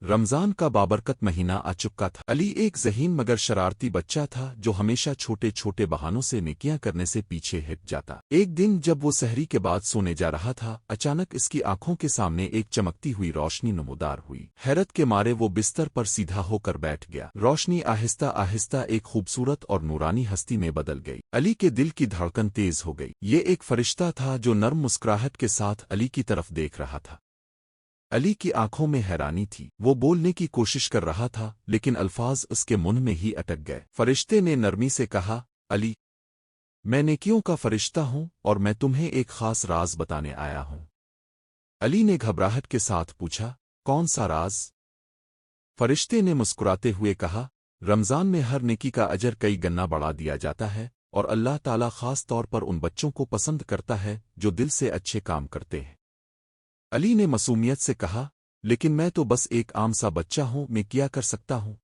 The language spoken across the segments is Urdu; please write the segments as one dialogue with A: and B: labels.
A: رمضان کا بابرکت مہینہ آ چکا تھا۔ علی ایک ذہین مگر شرارتی بچہ تھا جو ہمیشہ چھوٹے چھوٹے بہانوں سے نیکیاں کرنے سے پیچھے ہٹ جاتا۔ ایک دن جب وہ سحری کے بعد سونے جا رہا تھا، اچانک اس کی آنکھوں کے سامنے ایک چمکتی ہوئی روشنی نمودار ہوئی۔ حیرت کے مارے وہ بستر پر سیدھا ہو کر بیٹھ گیا۔ روشنی آہستہ آہستہ ایک خوبصورت اور نورانی ہستی میں بدل گئی۔ علی کے دل کی دھڑکن تیز ہو گئی۔ یہ ایک فرشتہ تھا جو نرم مسکراہٹ کے ساتھ علی کی طرف دیکھ رہا تھا۔ علی کی آنکھوں میں حیرانی تھی۔ وہ بولنے کی کوشش کر رہا تھا لیکن الفاظ اس کے منہ میں ہی اٹک گئے۔ فرشتے نے نرمی سے کہا، علی، میں نیکیوں کا فرشتہ ہوں اور میں تمہیں ایک خاص راز بتانے آیا ہوں۔ علی نے گھبراہٹ کے ساتھ پوچھا، کون سا راز؟ فرشتے نے مسکراتے ہوئے کہا، رمضان میں ہر نیکی کا اجر کئی گنا بڑھا دیا جاتا ہے اور اللہ تعالیٰ خاص طور پر ان بچوں کو پسند کرتا ہے جو دل سے اچھے کام کرتے ہیں۔ علی نے معصومیت سے کہا، لیکن میں تو بس ایک عام سا بچہ ہوں، میں کیا کر سکتا ہوں؟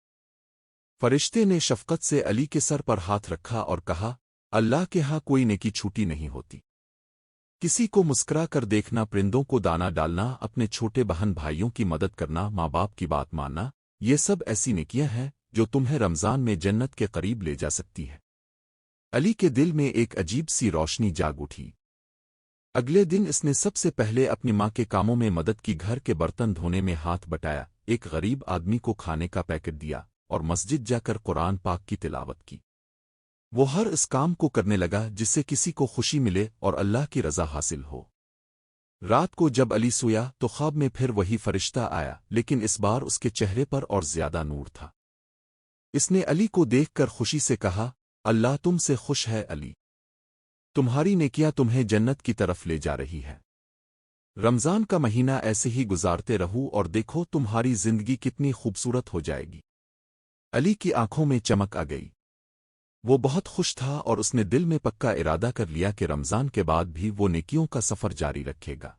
A: فرشتے نے شفقت سے علی کے سر پر ہاتھ رکھا اور کہا، اللہ کے ہاں کوئی نیکی چھوٹی نہیں ہوتی۔ کسی کو مسکرا کر دیکھنا، پرندوں کو دانا ڈالنا، اپنے چھوٹے بہن بھائیوں کی مدد کرنا، ماں باپ کی بات ماننا، یہ سب ایسی نیکیاں ہیں جو تمہیں رمضان میں جنت کے قریب لے جا سکتی ہے۔ علی کے دل میں ایک عجیب سی روشنی جاگ اٹھی۔ اگلے دن اس نے سب سے پہلے اپنی ماں کے کاموں میں مدد کی، گھر کے برتن دھونے میں ہاتھ بٹایا، ایک غریب آدمی کو کھانے کا پیکٹ دیا اور مسجد جا کر قرآن پاک کی تلاوت کی۔ وہ ہر اس کام کو کرنے لگا جس سے کسی کو خوشی ملے اور اللہ کی رضا حاصل ہو۔ رات کو جب علی سویا تو خواب میں پھر وہی فرشتہ آیا، لیکن اس بار اس کے چہرے پر اور زیادہ نور تھا۔ اس نے علی کو دیکھ کر خوشی سے کہا، اللہ تم سے خوش ہے علی، تمہاری نیکیاں تمہیں جنت کی طرف لے جا رہی ہے۔ رمضان کا مہینہ ایسے ہی گزارتے رہو اور دیکھو تمہاری زندگی کتنی خوبصورت ہو جائے گی۔ علی کی آنکھوں میں چمک آ گئی۔ وہ بہت خوش تھا اور اس نے دل میں پکا ارادہ کر لیا کہ رمضان کے بعد بھی وہ نیکیوں کا سفر جاری رکھے گا۔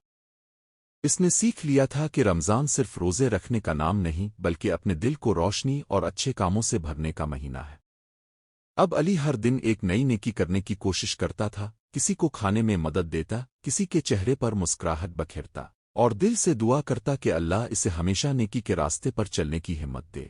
A: اس نے سیکھ لیا تھا کہ رمضان صرف روزے رکھنے کا نام نہیں بلکہ اپنے دل کو روشنی اور اچھے کاموں سے بھرنے کا مہینہ ہے۔ اب علی ہر دن ایک نئی نیکی کرنے کی کوشش کرتا تھا، کسی کو کھانے میں مدد دیتا، کسی کے چہرے پر مسکراہٹ بکھیرتا اور دل سے دعا کرتا کہ اللہ اسے ہمیشہ نیکی کے راستے پر چلنے کی ہمت دے۔